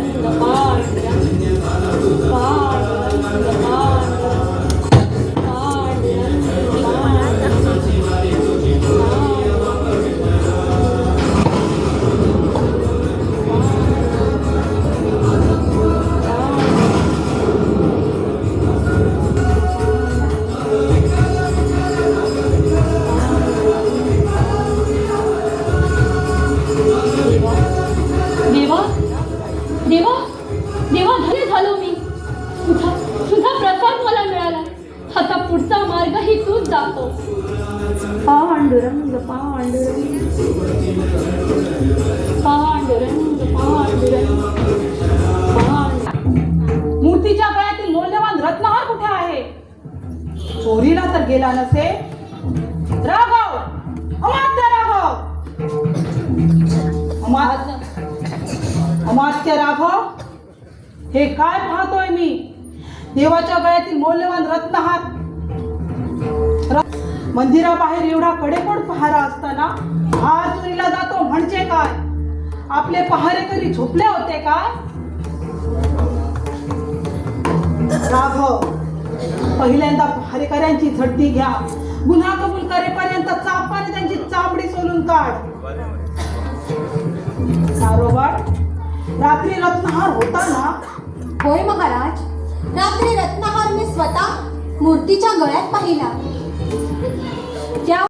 पांडुरंग पांडुरंग पांडुरंग देवा देवा देवा धन्य झालो मी. तुझा तुझा प्रसाद मला मिळाला. आता पुढचा मार्गही तूच दाखव. पांडुरंग पांडुरंग पांडुरंग पांडुरंग. मूर्तीच्या गळ्यातील मौल्यवान रत्नहार कुठे आहे? चोरीला तर गेला नसे. राघव, अमात्य राघव, अमात्य राघव, हे काय पाहतोय मी? देवाच्या गळ्यातील मौल्यवान रत्नहार. मंदिराबाहेर एवढा कडेकोट पहारा असताना हार चोरीला जातो म्हणजे काय? आपले पहारेकरी झोपले होते काय? राघव, पहिल्यांदा पहारेकऱ्यांची झडती घ्या. गुन्हा कबूल करेपर्यंत चापाने त्यांची चामडी सोलून काढ. सारोबाट, रात्री रत्नहार होता ना? होय महाराज, रात्री रत्नहार मी स्वतः मूर्तीच्या गळ्यात पाहिला.